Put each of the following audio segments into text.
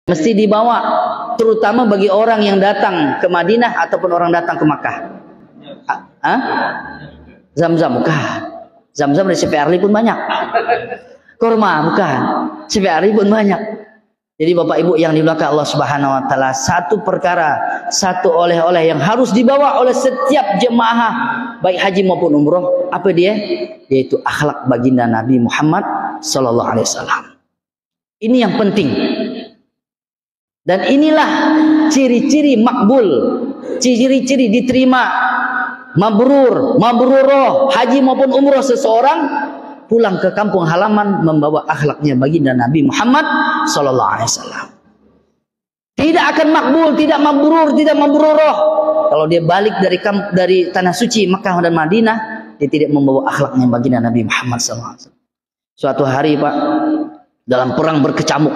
mesti dibawa, terutama bagi orang yang datang ke Madinah ataupun orang datang ke Makkah. Zam-zam bukan. Zam-zam dari CPRI pun banyak. Kurma bukan. CPRI pun banyak. Jadi Bapak Ibu yang dimuliakan Allah Subhanahu wa taala, satu perkara, satu oleh-oleh yang harus dibawa oleh setiap jemaah baik haji maupun umroh, apa dia? Yaitu akhlak baginda Nabi Muhammad sallallahu alaihi wasallam. Ini yang penting. Dan inilah ciri-ciri makbul, ciri-ciri diterima, mabrur, mabruroh, haji maupun umroh seseorang pulang ke kampung halaman membawa akhlaknya baginda Nabi Muhammad sallallahu alaihi wasallam. Tidak akan makbul, tidak mabrur, tidak mabruroh kalau dia balik dari tanah suci Makkah dan Madinah, dia tidak membawa akhlaknya baginda Nabi Muhammad sallallahu alaihi wasallam. Suatu hari Pak, dalam perang berkecamuk,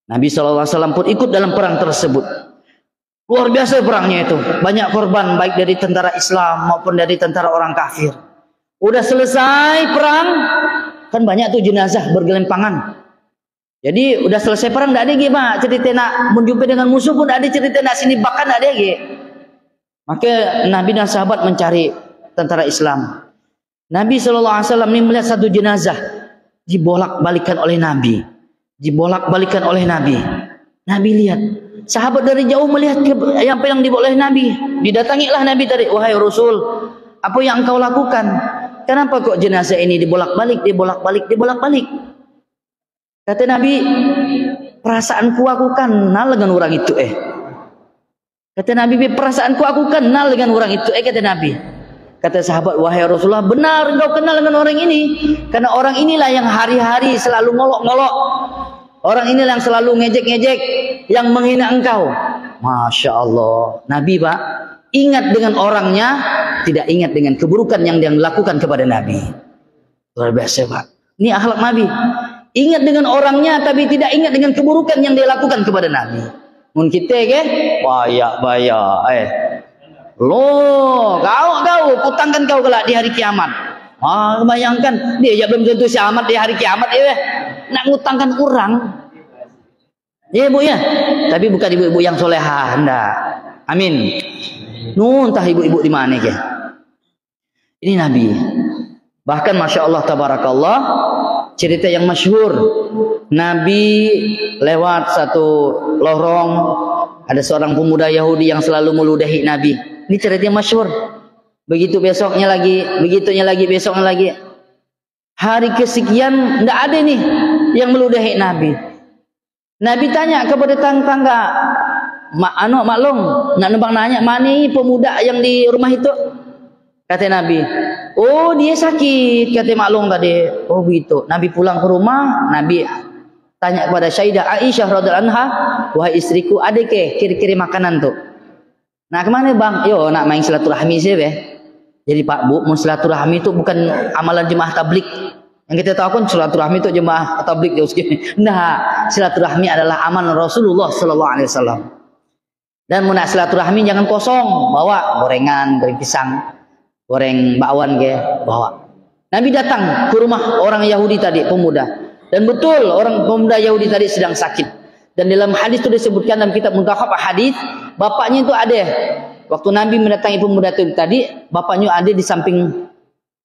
Nabi SAW pun ikut dalam perang tersebut. Luar biasa perangnya itu. Banyak korban baik dari tentara Islam maupun dari tentara orang kafir. Udah selesai perang, kan banyak tuh jenazah bergelimpangan. Jadi udah selesai perang, tidak ada lagi Pak cerita nak menjumpai dengan musuh pun, tidak ada cerita nak sini bahkan tidak ada lagi. Maka Nabi dan sahabat mencari tentara Islam. Nabi SAW ini melihat satu jenazah dibolak-balikan oleh Nabi. Dibolak-balikan oleh Nabi. Nabi lihat. Sahabat dari jauh melihat apa yang dibawa oleh Nabi. Didatangilah Nabi tadi. Wahai Rasul, apa yang engkau lakukan? Kenapa kok jenazah ini dibolak-balik, dibolak-balik, dibolak-balik? Kata Nabi, perasaanku aku kenal dengan orang itu. Kata Nabi, perasaanku aku kenal dengan orang itu. Kata Nabi. Kata sahabat, wahai Rasulullah, benar engkau kenal dengan orang ini. Karena orang inilah yang hari-hari selalu ngolok-ngolok. Orang inilah yang selalu ngejek-ngejek, yang menghina engkau. Masya Allah. Nabi Pak, ingat dengan orangnya, tidak ingat dengan keburukan yang dia lakukan kepada Nabi. Luar biasa Pak. Ini akhlak Nabi. Ingat dengan orangnya, tapi tidak ingat dengan keburukan yang dia lakukan kepada Nabi. Mun kita ke, bayak. Loh, kau kutangkan kau kelak di hari kiamat. Bayangkan dia belum tentu kiamat di hari kiamat nak ngutangkan orang. Ya Bu ya. Tapi bukan ibu-ibu yang solehah, enggak. Amin. Entah ibu-ibu di mana ke. Ini Nabi. Bahkan Masya Allah tabarakallah, cerita yang masyhur, Nabi lewat satu lorong, ada seorang pemuda Yahudi yang selalu meludahi Nabi. Ini cerita yang masyhur. Begitu besoknya lagi, begitunya lagi, besoknya lagi. Hari kesekian tidak ada nih yang meludahi Nabi. Nabi tanya kepada tetangga, maklum, nak numpang nanya, mana pemuda yang di rumah itu? Kata Nabi, oh dia sakit, kata maklum tadi. Oh begitu. Nabi pulang ke rumah, Nabi tanya kepada Sayyidah Aisyah radhiyallahu anha, wahai istriku, ada ke kira-kira makanan tuh? Nah kemana bang? Yo nak main silaturahmi sih Jadi Pak Bu, silaturahmi itu bukan amalan jemaah tablik. Yang kita tahu kan silaturahmi itu jemaah tablik jauh segini. Nah, silaturahmi adalah amalan Rasulullah sallallahu alaihi wasallam. Dan mun silaturahmi jangan kosong, bawa gorengan, goreng pisang, goreng bakwan bawa. Nabi datang ke rumah orang Yahudi tadi, pemuda. Dan betul orang pemuda Yahudi tadi sedang sakit. Dan dalam hadis itu disebutkan dalam kitab Muntakhab hadis, bapaknya itu ada. Waktu Nabi mendatangi pemuda itu tadi, bapaknya ada di samping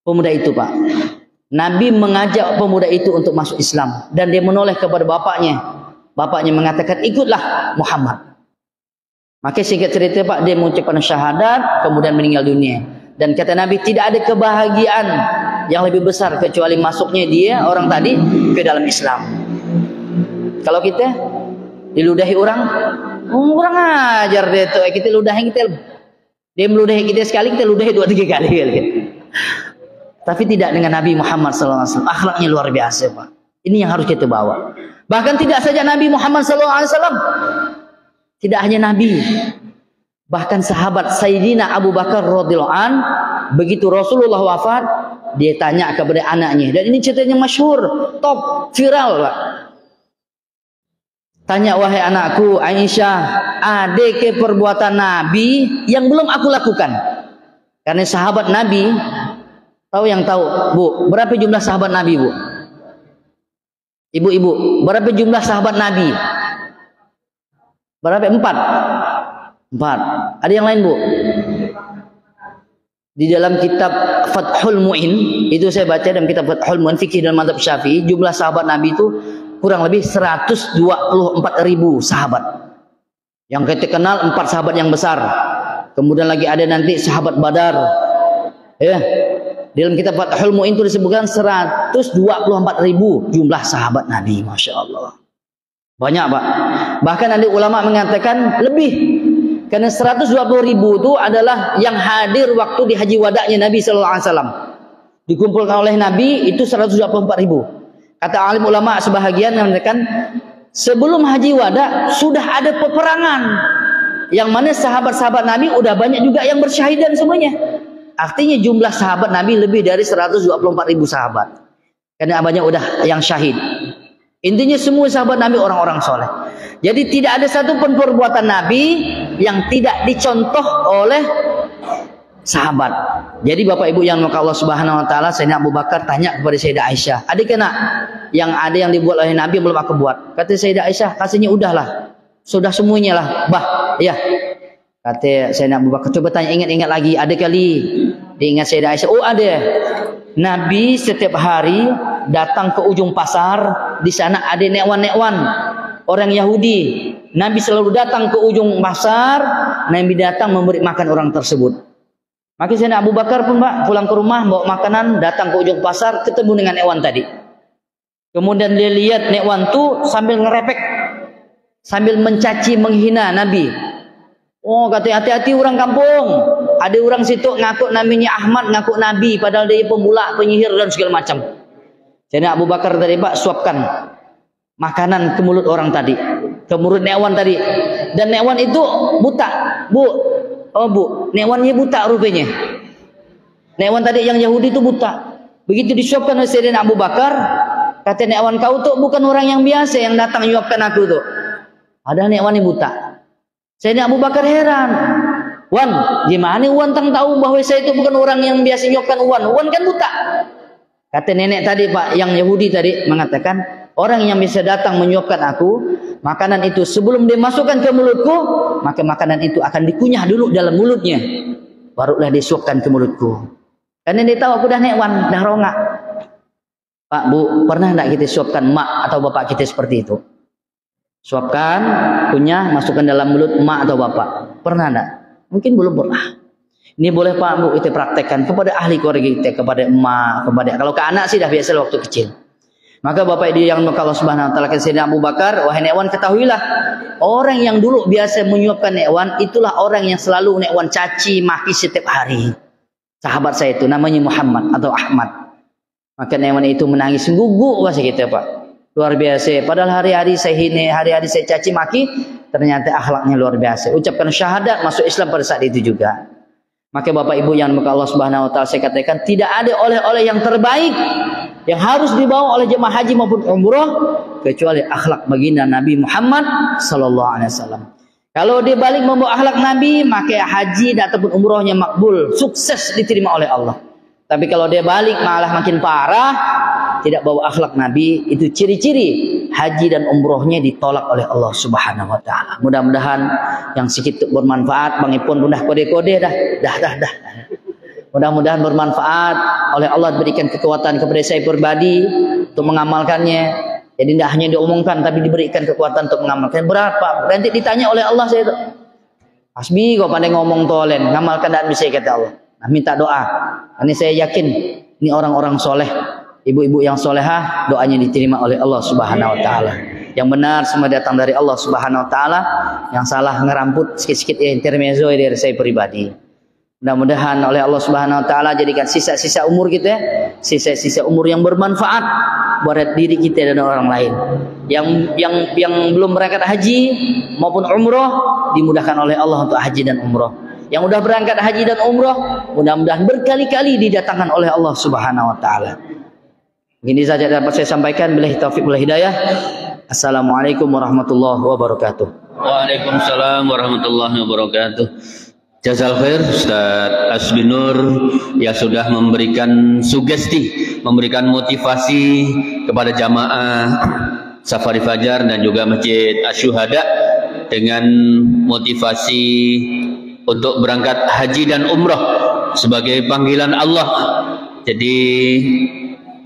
pemuda itu Pak. Nabi mengajak pemuda itu untuk masuk Islam. Dan dia menoleh kepada bapaknya. Bapaknya mengatakan, ikutlah Muhammad. Maka singkat cerita Pak, dia mengucapkan syahadat, kemudian meninggal dunia. Dan kata Nabi, tidak ada kebahagiaan yang lebih besar kecuali masuknya dia, orang tadi, ke dalam Islam. Kalau kita diludahi orang, kurang ajar dia tuh. Kita ludahi, dia meludahi kita sekali, kita ludahi 2-3 kali. Tapi tidak dengan Nabi Muhammad SAW. Akhlaknya luar biasa Pak. Ini yang harus kita bawa. Bahkan tidak saja Nabi Muhammad SAW. Tidak hanya Nabi. Bahkan sahabat Sayyidina Abu Bakar radhiyallahu an, begitu Rasulullah wafat, dia tanya kepada anaknya. Dan ini ceritanya masyhur, top, viral Pak. Tanya, wahai anakku Aisyah, ada ke perbuatan Nabi yang belum aku lakukan? Karena sahabat Nabi, tahu yang tahu, Bu, berapa jumlah sahabat Nabi, Bu? Ibu-ibu, berapa jumlah sahabat Nabi? Berapa? 4. Ada yang lain, Bu? Di dalam kitab Fathul Mu'in, itu saya baca dalam kitab Fathul Mu'in fikih dan mazhab Syafi'i, jumlah sahabat Nabi itu kurang lebih 124.000 sahabat. Yang kita kenal 4 sahabat yang besar. Kemudian lagi ada nanti sahabat Badar. Ya. Dalam kitab Fathul Mu'in itu disebutkan 124.000 jumlah sahabat Nabi, Masya Allah. Banyak, Pak. Bahkan ada ulama mengatakan lebih. Karena 120.000 itu adalah yang hadir waktu di haji wada'nya Nabi SAW. Dikumpulkan oleh Nabi itu 124.000. Kata alim ulama sebahagian mengatakan sebelum haji wada sudah ada peperangan. Yang mana sahabat-sahabat Nabi udah banyak juga yang bersyahidan semuanya. Artinya jumlah sahabat Nabi lebih dari 124.000 sahabat. Karena banyak udah yang syahid. Intinya semua sahabat Nabi orang-orang soleh. Jadi tidak ada satu pun perbuatan Nabi yang tidak dicontoh oleh sahabat. Jadi Bapak Ibu yang Allah Subhanahu wa taala, Sayyidina Abu Bakar tanya kepada Sayyidah Aisyah, "Ada kena yang ada yang dibuat oleh Nabi belum aku buat?" Kata Sayyidah Aisyah, "Kasihnya udahlah. Sudah semuanya lah, Bah." Ya. Kata Sayyidina Abu Bakar, "Coba tanya ingat-ingat lagi, ada kali?" Diingat Sayyidah Aisyah, "Oh, ada. Nabi setiap hari datang ke ujung pasar, di sana ada nekwan-nekwan orang Yahudi. Nabi selalu datang ke ujung pasar, Nabi datang memberi makan orang tersebut." Maka Sayyidina Abu Bakar pun, Pak, pulang ke rumah bawa makanan, datang ke ujung pasar, ketemu dengan nekwan tadi. Kemudian dia lihat nekwan tu sambil ngerepek, sambil mencaci menghina Nabi. Oh, kata hati-hati orang kampung. Ada orang situ ngaku namanya Ahmad, ngaku Nabi, padahal dia pemula, penyihir dan segala macam. Sayyidina Abu Bakar tadi, Pak, suapkan makanan ke mulut orang tadi, ke mulut nekwan tadi. Dan nekwan itu buta, Bu. Oh, Bu, nekwannya buta rupanya. Nekwan tadi yang Yahudi itu buta. Begitu disuapkan oleh Sayyidina Abu Bakar, kata nekwan, "Kau tuh bukan orang yang biasa yang datang menyuapkan aku tuh." Ada nekwan yang buta. Sayyidina Abu Bakar heran. "Wan, gimana Wan tahu bahwa saya itu bukan orang yang biasa menyuapkan Wan? Wan kan buta." Kata nenek tadi, Pak, yang Yahudi tadi mengatakan, "Orang yang bisa datang menyuapkan aku, makanan itu sebelum dia masukkan ke mulutku, maka makanan itu akan dikunyah dulu dalam mulutnya, barulah disuapkan ke mulutku." Karena dia tahu aku dah nekwan, dah rongak. Pak, Bu, pernah tidak kita suapkan mak atau bapak kita seperti itu? Suapkan, kunyah, masukkan dalam mulut mak atau bapak. Pernah tidak? Mungkin belum pernah. Ini boleh, Pak, Bu, kita praktekkan kepada ahli keluarga kita, kepada emak, kepada, kalau ke anak sih dah biasa waktu kecil. Maka Bapak Ibu yang Allah Subhanahu wa taala, Sayyidina Abu Bakar, "Wahai nekwan, ketahuilah, orang yang dulu biasa menyuapkan nekwan, itulah orang yang selalu nekwan caci maki setiap hari. Sahabat saya itu namanya Muhammad atau Ahmad." Maka nekwan itu menangis guguk bahasa kita, Pak. Luar biasa. Padahal hari-hari saya hina, hari-hari saya caci maki, ternyata akhlaknya luar biasa. Ucapkan syahadat, masuk Islam pada saat itu juga. Maka Bapak Ibu yang Allah Subhanahu wa taala, saya katakan tidak ada oleh-oleh yang terbaik yang harus dibawa oleh jemaah haji maupun umrah kecuali akhlak baginda Nabi Muhammad sallallahu alaihi wasallam. Kalau dia balik membawa akhlak Nabi, maka haji ataupun umrahnya makbul, sukses diterima oleh Allah. Tapi kalau dia balik malah makin parah, tidak bawa akhlak Nabi, itu ciri-ciri haji dan umrohnya ditolak oleh Allah Subhanahu wa taala. Mudah-mudahan yang sedikit bermanfaat, Bang Ipon udah kode-kode dah. Mudah-mudahan bermanfaat, oleh Allah berikan kekuatan kepada saya pribadi untuk mengamalkannya. Jadi tidak hanya diomongkan tapi diberikan kekuatan untuk mengamalkan. Berapa? Nanti ditanya oleh Allah saya itu. Hasbi kau pandai ngomong tolen, ngamalkan dan bisa, kata Allah. Nah, minta doa. Ini saya yakin ini orang-orang soleh. Ibu-ibu yang solehah, doanya diterima oleh Allah Subhanahu wa taala. Yang benar semua datang dari Allah Subhanahu wa taala, yang salah ngeramput sikit-sikit intermezzo dari saya pribadi. Mudah-mudahan oleh Allah Subhanahu wa taala jadikan sisa-sisa umur kita, sisa-sisa umur yang bermanfaat buat diri kita dan orang lain. Yang belum berangkat haji maupun umroh, dimudahkan oleh Allah untuk haji dan umroh. Yang udah berangkat haji dan umroh, mudah-mudahan berkali-kali didatangkan oleh Allah Subhanahu wa taala. Ini saja dapat saya sampaikan. Billahi taufiq wal hidayah. Assalamualaikum warahmatullahi wabarakatuh. Waalaikumsalam warahmatullahi wabarakatuh. Jazal khair Ustaz Asbinur yang sudah memberikan sugesti, memberikan motivasi kepada jamaah Safari Fajar dan juga Masjid Asy-Syuhada dengan motivasi untuk berangkat haji dan umrah sebagai panggilan Allah. Jadi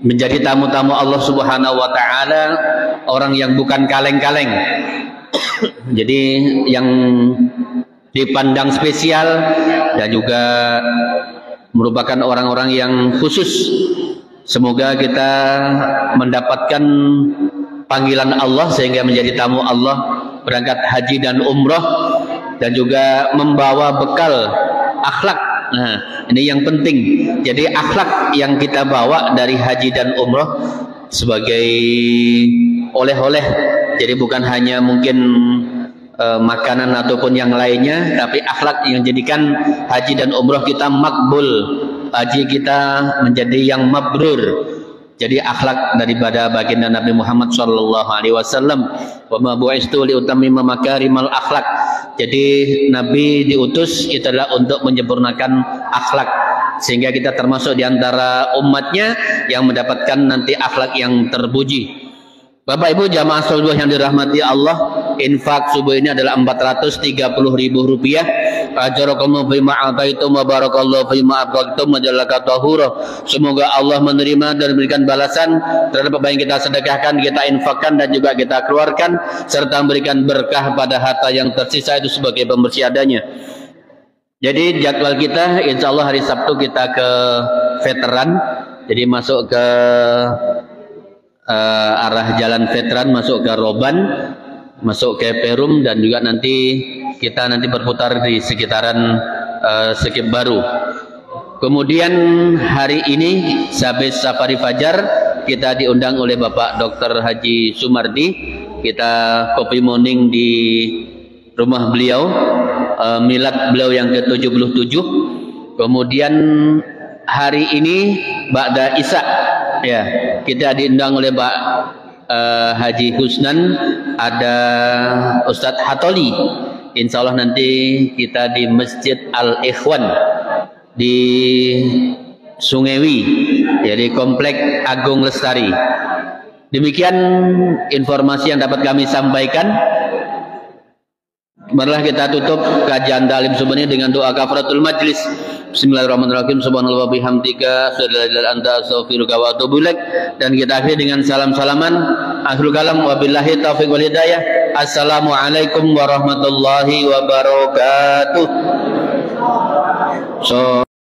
menjadi tamu-tamu Allah Subhanahu wa taala, orang yang bukan kaleng-kaleng. Jadi yang dipandang spesial dan juga merupakan orang-orang yang khusus. Semoga kita mendapatkan panggilan Allah sehingga menjadi tamu Allah, berangkat haji dan umrah, dan juga membawa bekal akhlak. Nah, ini yang penting. Jadi akhlak yang kita bawa dari haji dan umrah sebagai oleh-oleh. Jadi bukan hanya mungkin makanan ataupun yang lainnya, tapi akhlak yang jadikan haji dan umrah kita makbul, haji kita menjadi yang mabrur. Jadi akhlak daripada baginda Nabi Muhammad sallallahu alaihi wasallam, wa ma bu'istu li utammima makarimal akhlak. Jadi Nabi diutus itulah untuk menyempurnakan akhlak, sehingga kita termasuk di antara umatnya yang mendapatkan nanti akhlak yang terpuji. Bapak Ibu jamaah salawat yang dirahmati Allah, infak subuh ini adalah Rp430.000. Ajarakallahu fima ataitum wa barakallahu fima abqaitum wa jallaka tahura. Semoga Allah menerima dan memberikan balasan terhadap apa yang kita sedekahkan, kita infakkan dan juga kita keluarkan, serta memberikan berkah pada harta yang tersisa itu sebagai pembersih adanya. Jadi jadwal kita insya Allah hari Sabtu kita ke veteran, jadi masuk ke arah jalan veteran, masuk ke Roban, masuk ke Perum, dan juga nanti kita berputar di sekitaran Sekip Baru. Kemudian hari ini habis safari fajar kita diundang oleh Bapak Dr. Haji Sumardi. Kita kopi morning di rumah beliau, milad beliau yang ke-77. Kemudian hari ini Ba'da Isya ya, kita diundang oleh Pak Haji Husnan, ada Ustadz Hatoli. Insya Allah nanti kita di Masjid Al-Ikhwan di Sungewi, jadi Komplek Agung Lestari. Demikian informasi yang dapat kami sampaikan. Marilah kita tutup kajian Ta'lim subuh ini dengan doa kafaratul majlis. Bismillahirrahmanirrahim. Subhanallah bihamdika, anta astaghfiruka wa atubu ilaik. Dan kita akhiri dengan salam-salaman. Akhirul kalam wabillahi taufiq wal hidayah. Assalamualaikum warahmatullahi wabarakatuh.